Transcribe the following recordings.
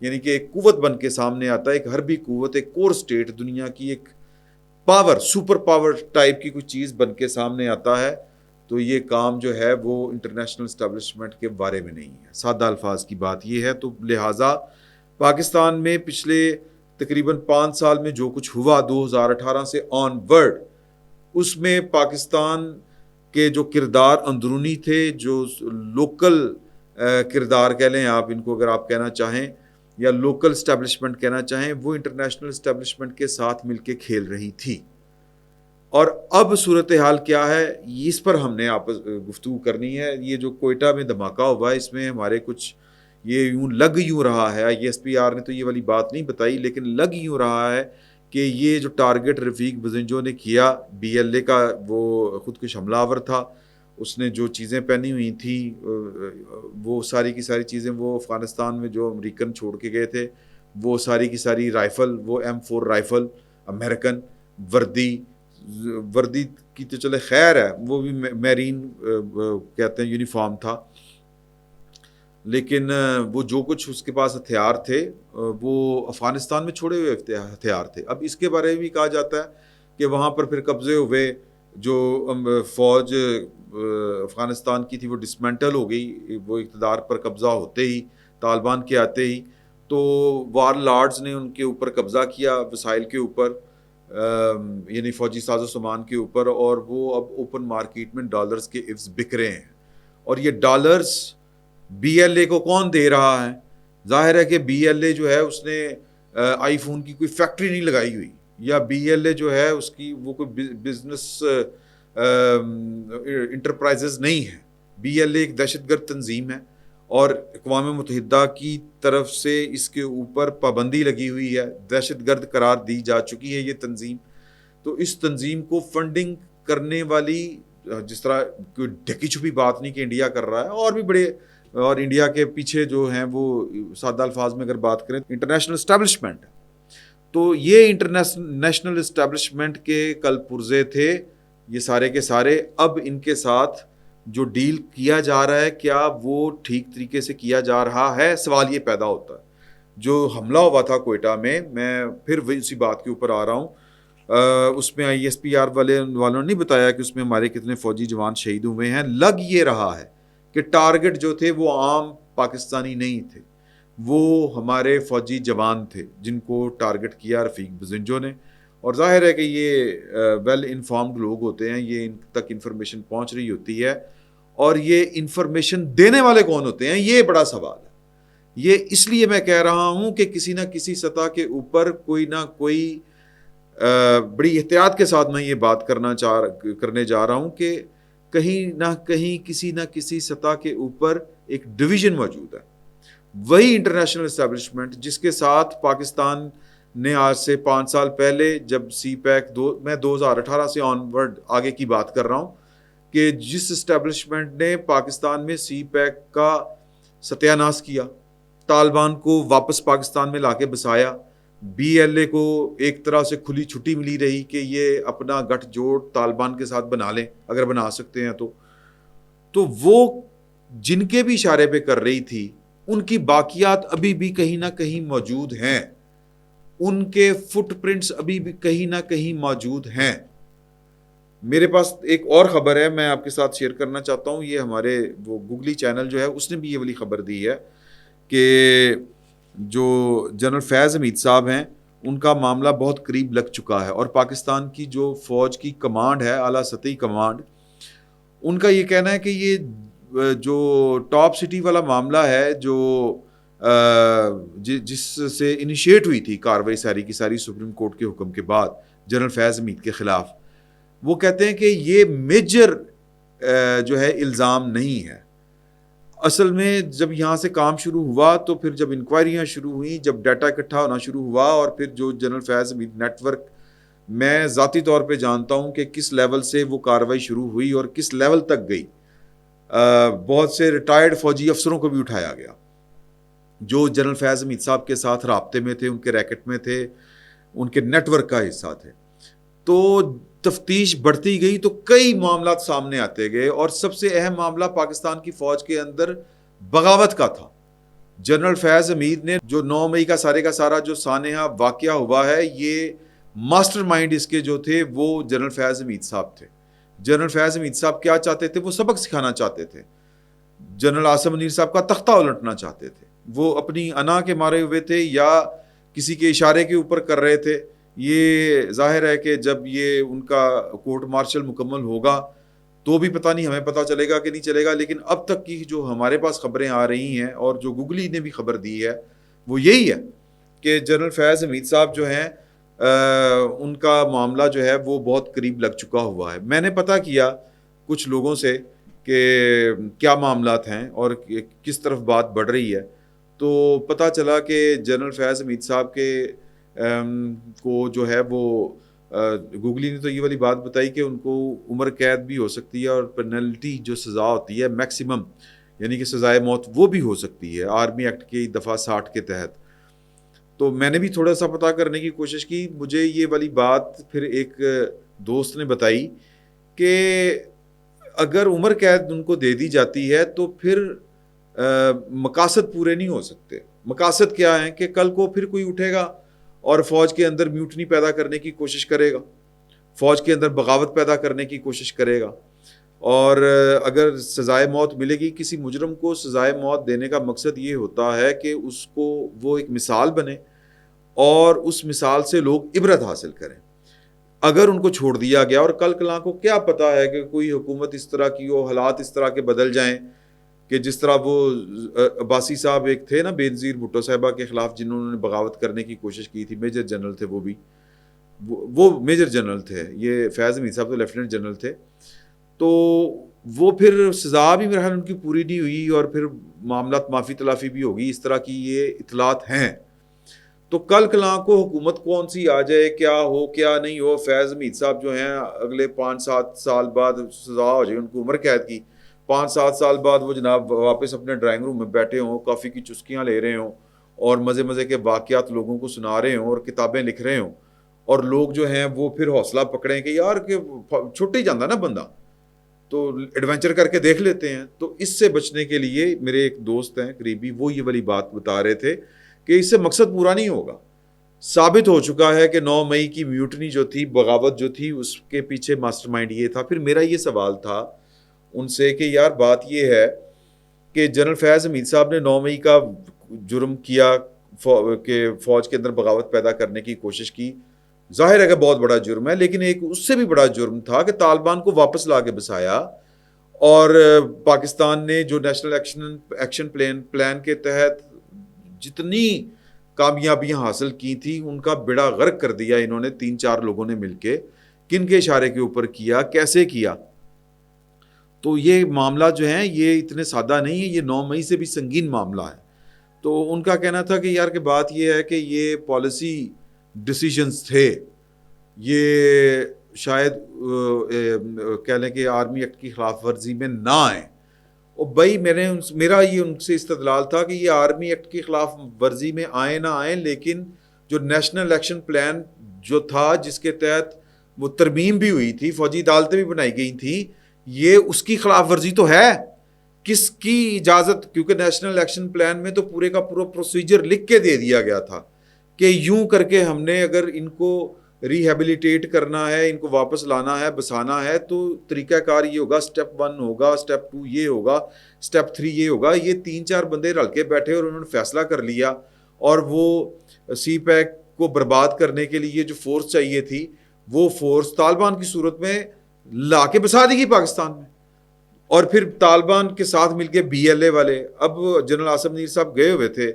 یعنی کہ ایک قوت بن کے سامنے آتا ہے، ایک حربی قوت، ایک کور اسٹیٹ، دنیا کی ایک پاور، سپر پاور ٹائپ کی کوئی چیز بن کے سامنے آتا ہے، تو یہ کام جو ہے وہ انٹرنیشنل اسٹیبلشمنٹ کے بارے میں نہیں ہے. سادہ الفاظ کی بات یہ ہے. تو لہٰذا پاکستان میں پچھلے تقریباً 5 سال میں جو کچھ ہوا 2018 سے آن ورڈ، اس میں پاکستان کے جو کردار اندرونی تھے، جو لوکل کردار کہہ لیں آپ ان کو اگر آپ کہنا چاہیں، یا لوکل اسٹیبلشمنٹ کہنا چاہیں، وہ انٹرنیشنل اسٹیبلشمنٹ کے ساتھ مل کے کھیل رہی تھی. اور اب صورتحال کیا ہے، اس پر ہم نے گفتگو کرنی ہے. یہ جو کوئٹہ میں دھماکہ ہوا ہے، اس میں ہمارے کچھ یہ یوں رہا ہے، ایس پی آر نے تو یہ والی بات نہیں بتائی، لیکن لگ یوں رہا ہے کہ یہ جو ٹارگٹ رفیق بزنجو نے کیا، بی ایل اے کا وہ خودکش حملہ آور تھا، اس نے جو چیزیں پہنی ہوئی تھیں وہ ساری کی ساری چیزیں وہ افغانستان میں جو امریکن چھوڑ کے گئے تھے، وہ ساری کی ساری رائفل، وہ M4 رائفل امریکن، وردی کی تو چلے خیر ہے، وہ بھی میرین کہتے ہیں یونیفارم تھا، لیکن وہ جو کچھ اس کے پاس ہتھیار تھے وہ افغانستان میں چھوڑے ہوئے ہتھیار تھے. اب اس کے بارے میں بھی کہا جاتا ہے کہ وہاں پر پھر قبضے ہوئے، جو فوج افغانستان کی تھی وہ ڈسمنٹل ہو گئی، وہ اقتدار پر قبضہ ہوتے ہی، طالبان کے آتے ہی، تو وار لارڈز نے ان کے اوپر قبضہ کیا، وسائل کے اوپر، یعنی فوجی ساز و سامان کے اوپر، اور وہ اب اوپن مارکیٹ میں ڈالرز کے عوض بک رہے ہیں. اور یہ ڈالرز بی ایل اے کو کون دے رہا ہے؟ ظاہر ہے کہ بی ایل اے جو ہے اس نے آئی فون کی کوئی فیکٹری نہیں لگائی ہوئی، یا بی ایل اے جو ہے اس کی وہ کوئی بزنس انٹرپرائزز نہیں ہے. بی ایل اے ایک دہشت گرد تنظیم ہے، اور اقوام متحدہ کی طرف سے اس کے اوپر پابندی لگی ہوئی ہے، دہشت گرد قرار دی جا چکی ہے یہ تنظیم. تو اس تنظیم کو فنڈنگ کرنے والی، جس طرح کوئی ڈھکی چھپی بات نہیں کہ انڈیا کر رہا ہے، اور بھی بڑے، اور انڈیا کے پیچھے جو ہیں وہ سادہ الفاظ میں اگر بات کریں انٹرنیشنل اسٹیبلشمنٹ. تو یہ انٹرنیشنل اسٹیبلشمنٹ کے کل پرزے تھے یہ سارے کے سارے. اب ان کے ساتھ جو ڈیل کیا جا رہا ہے، کیا وہ ٹھیک طریقے سے کیا جا رہا ہے؟ سوال یہ پیدا ہوتا ہے. جو حملہ ہوا تھا کوئٹہ میں پھر وہی اسی بات کے اوپر آ رہا ہوں، اس میں ISPR والوں نے نہیں بتایا کہ اس میں ہمارے کتنے فوجی جوان شہید ہوئے ہیں. لگ یہ رہا ہے کہ ٹارگٹ جو تھے وہ عام پاکستانی نہیں تھے، وہ ہمارے فوجی جوان تھے جن کو ٹارگٹ کیا رفیق بزنجو نے. اور ظاہر ہے کہ یہ ویل انفارمڈ لوگ ہوتے ہیں، یہ ان تک انفارمیشن پہنچ رہی ہوتی ہے، اور یہ انفارمیشن دینے والے کون ہوتے ہیں، یہ بڑا سوال ہے. یہ اس لیے میں کہہ رہا ہوں کہ کسی نہ کسی سطح کے اوپر کوئی نہ کوئی بڑی احتیاط کے ساتھ میں یہ بات کرنے جا رہا ہوں کہ کہیں نہ کہیں کسی نہ کسی سطح کے اوپر ایک ڈویژن موجود ہے. وہی انٹرنیشنل اسٹیبلشمنٹ جس کے ساتھ پاکستان نے آج سے 5 سال پہلے جب سی پیک میں 2018 سے آن ورڈ آگے کی بات کر رہا ہوں، کہ جس اسٹیبلشمنٹ نے پاکستان میں سی پیک کا ستیہ ناش کیا، طالبان کو واپس پاکستان میں لا کے بسایا، بی ایل اے کو ایک طرح سے کھلی چھٹی ملی رہی کہ یہ اپنا گٹھ جوڑ طالبان کے ساتھ بنا لیں اگر بنا سکتے ہیں تو وہ جن کے بھی اشارے پہ کر رہی تھی ان کی باقیات ابھی بھی کہیں نہ کہیں موجود ہیں، ان کے فٹ پرنٹس ابھی بھی کہیں نہ کہیں موجود ہیں. میرے پاس ایک اور خبر ہے میں آپ کے ساتھ شیئر کرنا چاہتا ہوں. یہ ہمارے وہ گوگلی چینل جو ہے اس نے بھی یہ والی خبر دی ہے کہ جو جنرل فیض حمید صاحب ہیں ان کا معاملہ بہت قریب لگ چکا ہے، اور پاکستان کی جو فوج کی کمانڈ ہے، اعلیٰ سطحی کمانڈ، ان کا یہ کہنا ہے کہ یہ جو ٹاپ سٹی والا معاملہ ہے، جو جس سے انیشیٹ ہوئی تھی کاروائی ساری کی ساری سپریم کورٹ کے حکم کے بعد جنرل فیض حمید کے خلاف، وہ کہتے ہیں کہ یہ میجر جو ہے الزام نہیں ہے. اصل میں جب یہاں سے کام شروع ہوا تو پھر جب انکوائریاں شروع ہوئیں، جب ڈیٹا اکٹھا ہونا شروع ہوا، اور پھر جو جنرل فیض حمید نیٹ ورک میں ذاتی طور پہ جانتا ہوں کہ کس لیول سے وہ کاروائی شروع ہوئی اور کس لیول تک گئی. بہت سے ریٹائرڈ فوجی افسروں کو بھی اٹھایا گیا جو جنرل فیض حمید صاحب کے ساتھ رابطے میں تھے، ان کے ریکٹ میں تھے، ان کے نیٹ ورک کا حصہ تھے. تو تفتیش بڑھتی گئی تو کئی معاملات سامنے آتے گئے، اور سب سے اہم معاملہ پاکستان کی فوج کے اندر بغاوت کا تھا. جنرل فیض حمید نے جو 9 مئی کا سارا جو سانحہ واقعہ ہوا ہے، یہ ماسٹر مائنڈ اس کے جو تھے وہ جنرل فیض حمید صاحب تھے. جنرل فیض حمید صاحب کیا چاہتے تھے؟ وہ سبق سکھانا چاہتے تھے. جنرل عاصم منیر صاحب کا تختہ الٹنا چاہتے تھے. وہ اپنی انا کے مارے ہوئے تھے یا کسی کے اشارے کے اوپر کر رہے تھے. یہ ظاہر ہے کہ جب یہ ان کا کورٹ مارشل مکمل ہوگا تو بھی پتہ نہیں ہمیں پتہ چلے گا کہ نہیں چلے گا. لیکن اب تک کی جو ہمارے پاس خبریں آ رہی ہیں اور جو گوگلی نے بھی خبر دی ہے وہ یہی ہے کہ جنرل فیض حمید صاحب جو ہیں ان کا معاملہ جو ہے وہ بہت قریب لگ چکا ہوا ہے. میں نے پتہ کیا کچھ لوگوں سے کہ کیا معاملات ہیں اور کس طرف بات بڑھ رہی ہے، تو پتہ چلا کہ جنرل فیض حمید صاحب کے کو جو ہے وہ گوگلی نے تو یہ والی بات بتائی کہ ان کو عمر قید بھی ہو سکتی ہے اور پینلٹی جو سزا ہوتی ہے میکسیمم یعنی کہ سزائے موت وہ بھی ہو سکتی ہے آرمی ایکٹ کی دفعہ 60 کے تحت. تو میں نے بھی تھوڑا سا پتہ کرنے کی کوشش کی. مجھے یہ والی بات پھر ایک دوست نے بتائی کہ اگر عمر قید ان کو دے دی جاتی ہے تو پھر مقاصد پورے نہیں ہو سکتے. مقاصد کیا ہیں کہ کل کو پھر کوئی اٹھے گا اور فوج کے اندر میوٹنی پیدا کرنے کی کوشش کرے گا، فوج کے اندر بغاوت پیدا کرنے کی کوشش کرے گا. اور اگر سزائے موت ملے گی کسی مجرم کو، سزائے موت دینے کا مقصد یہ ہوتا ہے کہ اس کو وہ ایک مثال بنے اور اس مثال سے لوگ عبرت حاصل کریں. اگر ان کو چھوڑ دیا گیا، اور کل کلاں کو کیا پتا ہے کہ کوئی حکومت اس طرح کی ہو، حالات اس طرح کے بدل جائیں کہ جس طرح وہ عباسی صاحب ایک تھے نا بے نظیر بھٹو صاحبہ کے خلاف جنہوں نے بغاوت کرنے کی کوشش کی تھی، میجر جنرل تھے وہ بھی، وہ میجر جنرل تھے. یہ فیض حمید صاحب تو لیفٹیننٹ جنرل تھے. تو وہ پھر سزا بھی میرا خیال ان کی پوری نہیں ہوئی اور پھر معاملات معافی تلافی بھی ہوگی. اس طرح کی یہ اطلاعات ہیں. تو کل کلاں کو حکومت کون سی آ جائے، کیا ہو کیا نہیں ہو، فیض حمید صاحب جو ہیں اگلے 5-7 سال بعد سزا ہو جائے ان کو عمر قید کی، 5-7 سال بعد وہ جناب واپس اپنے ڈرائنگ روم میں بیٹھے ہوں، کافی کی چسکیاں لے رہے ہوں اور مزے کے واقعات لوگوں کو سنا رہے ہوں اور کتابیں لکھ رہے ہوں، اور لوگ جو ہیں وہ پھر حوصلہ پکڑیں کہ یار کہ چھٹ ہی جاتا نا بندہ تو ایڈونچر کر کے دیکھ لیتے ہیں. تو اس سے بچنے کے لیے میرے ایک دوست ہیں قریبی، وہ یہ والی بات بتا رہے تھے کہ اس سے مقصد پورا نہیں ہوگا. ثابت ہو چکا ہے کہ 9 مئی کی میوٹنی جو تھی، بغاوت جو تھی، اس کے پیچھے ماسٹر مائنڈ یہ تھا. پھر میرا یہ سوال تھا ان سے کہ یار بات یہ ہے کہ جنرل فیض حمید صاحب نے 9 مئی کا جرم کیا کہ فوج کے اندر بغاوت پیدا کرنے کی کوشش کی. ظاہر ہے کہ بہت بڑا جرم ہے، لیکن ایک اس سے بھی بڑا جرم تھا کہ طالبان کو واپس لا کے بسایا اور پاکستان نے جو نیشنل ایکشن پلان کے تحت جتنی کامیابیاں حاصل کی تھی ان کا بیڑا غرق کر دیا انہوں نے 3-4 لوگوں نے مل کے. کن کے اشارے کے اوپر کیا، کیسے کیا؟ تو یہ معاملہ جو ہیں یہ اتنے سادہ نہیں ہے، یہ 9 مئی سے بھی سنگین معاملہ ہے. تو ان کا کہنا تھا کہ یار کہ بات یہ ہے کہ یہ پالیسی ڈیسیجنز تھے، یہ شاید کہہ لیں کہ آرمی ایکٹ کی خلاف ورزی میں نہ آئیں. اور بھائی میرا یہ ان سے استدلال تھا کہ یہ آرمی ایکٹ کی خلاف ورزی میں آئیں نہ آئیں، لیکن جو نیشنل ایکشن پلان جو تھا جس کے تحت وہ ترمیم بھی ہوئی تھی، فوجی عدالتیں بھی بنائی گئی تھیں، یہ اس کی خلاف ورزی تو ہے. کس کی اجازت؟ کیونکہ نیشنل ایکشن پلان میں تو پورے کا پورا پروسیجر لکھ کے دے دیا گیا تھا کہ یوں کر کے ہم نے اگر ان کو ریہیبلیٹیٹ کرنا ہے، ان کو واپس لانا ہے، بسانا ہے، تو طریقہ کار یہ ہوگا، سٹیپ 1 ہوگا، سٹیپ 2 یہ ہوگا، سٹیپ 3 یہ ہوگا. یہ 3-4 بندے رل کے بیٹھے اور انہوں نے فیصلہ کر لیا، اور وہ سی پیک کو برباد کرنے کے لیے جو فورس چاہیے تھی وہ فورس طالبان کی صورت میں لا کے بسا دی گئی پاکستان میں. اور پھر طالبان کے ساتھ مل کے بی ایل اے والے، اب جنرل عاصم منیر صاحب گئے ہوئے تھے،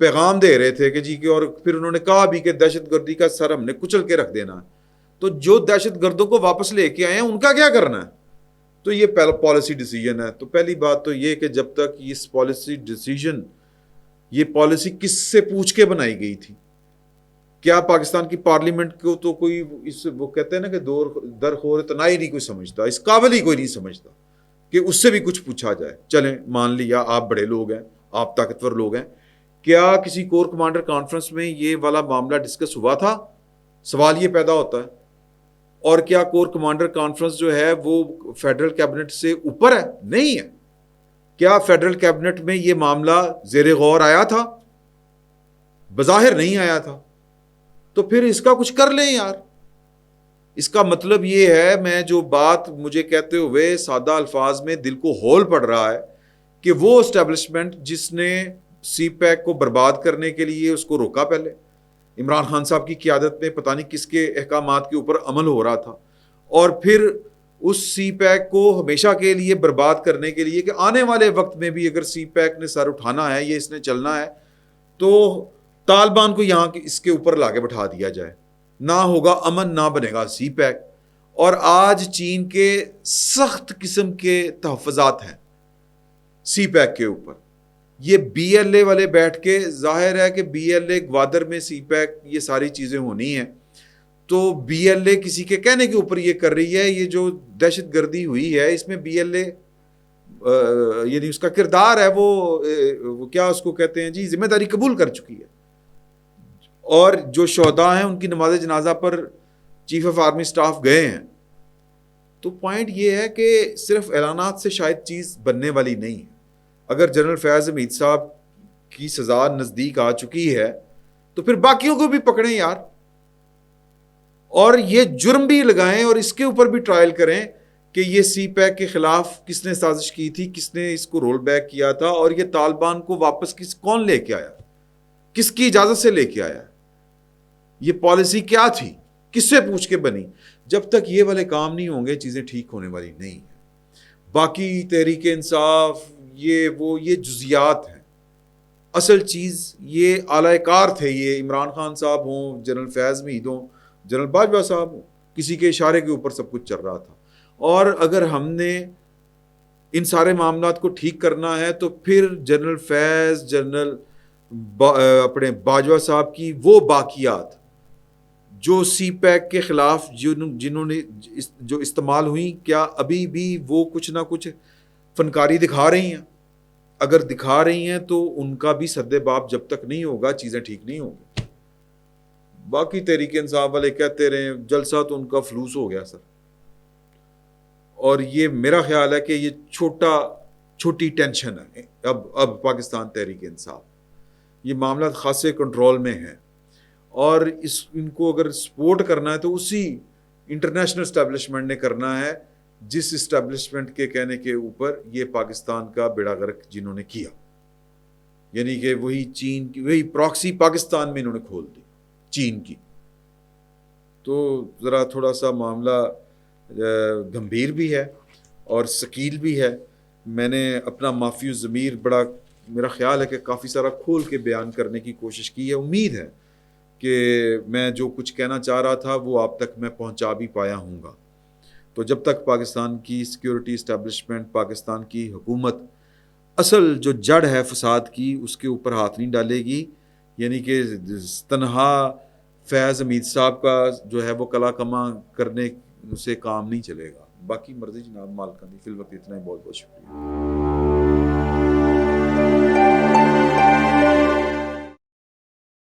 پیغام دے رہے تھے کہ جی کہ، اور پھر انہوں نے کہا بھی کہ دہشت گردی کا سر ہم نے کچل کے رکھ دینا ہے. تو جو دہشت گردوں کو واپس لے کے آئے ہیں ان کا کیا کرنا ہے؟ تو یہ پالیسی ڈیسیجن ہے. تو پہلی بات تو یہ کہ جب تک اس پالیسی ڈیسیجن، یہ پالیسی کس سے پوچھ کے بنائی گئی تھی؟ کیا پاکستان کی پارلیمنٹ کو تو کوئی وہ کہتے ہیں نا کہ درخور تنائی نہیں کوئی سمجھتا، اس قابل ہی کوئی نہیں سمجھتا کہ اس سے بھی کچھ پوچھا جائے. چلیں مان لیا آپ بڑے لوگ ہیں، آپ طاقتور لوگ ہیں، کیا کسی کور کمانڈر کانفرنس میں یہ والا معاملہ ڈسکس ہوا تھا؟ سوال یہ پیدا ہوتا ہے. اور کیا کور کمانڈر کانفرنس جو ہے وہ فیڈرل کیبنٹ سے اوپر ہے؟ نہیں ہے. کیا فیڈرل کیبنٹ میں یہ معاملہ زیر غور آیا تھا؟ بظاہر نہیں آیا تھا. تو پھر اس کا کچھ کر لیں یار. اس کا مطلب یہ ہے، میں جو بات مجھے کہتے ہوئے سادہ الفاظ میں دل کو ہول پڑ رہا ہے کہ وہ اسٹیبلشمنٹ جس نے سی پیک کو برباد کرنے کے لیے اس کو روکا، پہلے عمران خان صاحب کی قیادت میں پتہ نہیں کس کے احکامات کے اوپر عمل ہو رہا تھا، اور پھر اس سی پیک کو ہمیشہ کے لیے برباد کرنے کے لیے کہ آنے والے وقت میں بھی اگر سی پیک نے سر اٹھانا ہے، یہ اس نے چلنا ہے، تو طالبان کو یہاں اس کے اوپر لا کے بٹھا دیا جائے، نہ ہوگا امن، نہ بنے گا سی پیک. اور آج چین کے سخت قسم کے تحفظات ہیں سی پیک کے اوپر. یہ بی ایل اے والے بیٹھ کے، ظاہر ہے کہ بی ایل اے گوادر میں سی پیک یہ ساری چیزیں ہونی ہیں، تو بی ایل اے کسی کے کہنے کے اوپر یہ کر رہی ہے. یہ جو دہشت گردی ہوئی ہے اس میں بی ایل اے یعنی اس کا کردار ہے وہ کیا اس کو کہتے ہیں جی، ذمہ داری قبول کر چکی ہے. اور جو شہداء ہیں ان کی نماز جنازہ پر چیف آف آرمی سٹاف گئے ہیں. تو پوائنٹ یہ ہے کہ صرف اعلانات سے شاید چیز بننے والی نہیں ہے. اگر جنرل فیاض حمید صاحب کی سزا نزدیک آ چکی ہے تو پھر باقیوں کو بھی پکڑیں یار، اور یہ جرم بھی لگائیں اور اس کے اوپر بھی ٹرائل کریں کہ یہ سی پیک کے خلاف کس نے سازش کی تھی، کس نے اس کو رول بیک کیا تھا، اور یہ طالبان کو واپس کون لے کے آیا، کس کی اجازت سے لے کے آیا، یہ پالیسی کیا تھی، کس سے پوچھ کے بنی. جب تک یہ والے کام نہیں ہوں گے چیزیں ٹھیک ہونے والی نہیں ہیں. باقی تحریک انصاف یہ جزیات ہیں. اصل چیز یہ اعلی کار تھے، یہ عمران خان صاحب ہوں، جنرل فیاض حمید ہوں، جنرل باجوہ صاحب ہوں، کسی کے اشارے کے اوپر سب کچھ چل رہا تھا. اور اگر ہم نے ان سارے معاملات کو ٹھیک کرنا ہے تو پھر جنرل فیض، جنرل اپنے باجوہ صاحب کی وہ باقیات جو سی پیک کے خلاف جنہوں نے جو استعمال ہوئی، کیا ابھی بھی وہ کچھ نہ کچھ فنکاری دکھا رہی ہیں؟ اگر دکھا رہی ہیں تو ان کا بھی سد باب جب تک نہیں ہوگا چیزیں ٹھیک نہیں ہوگی. باقی تحریک انصاف والے کہتے رہے، جلسہ تو ان کا فلوس ہو گیا سر. اور یہ میرا خیال ہے کہ یہ چھوٹی ٹینشن ہے اب پاکستان تحریک انصاف. یہ معاملات خاصے کنٹرول میں ہیں، اور ان کو اگر سپورٹ کرنا ہے تو اسی انٹرنیشنل اسٹیبلشمنٹ نے کرنا ہے جس اسٹیبلشمنٹ کے کہنے کے اوپر یہ پاکستان کا بیڑا غرق جنہوں نے کیا. یعنی کہ وہی چین کی وہی پراکسی پاکستان میں انہوں نے کھول دی چین کی. تو ذرا تھوڑا سا معاملہ گمبھیر بھی ہے اور ثقیل بھی ہے. میں نے اپنا معافی الضمیر بڑا، میرا خیال ہے کہ کافی سارا کھول کے بیان کرنے کی کوشش کی ہے. امید ہے کہ میں جو کچھ کہنا چاہ رہا تھا وہ آپ تک میں پہنچا بھی پایا ہوں گا. تو جب تک پاکستان کی سیکیورٹی اسٹیبلشمنٹ، پاکستان کی حکومت اصل جو جڑ ہے فساد کی اس کے اوپر ہاتھ نہیں ڈالے گی، یعنی کہ تنہا فیض حمید صاحب کا جو ہے وہ کلا کما کرنے سے کام نہیں چلے گا. باقی مرضی جناب مالکان دی. فی الوقت اتنا ہی. بہت بہت شکریہ.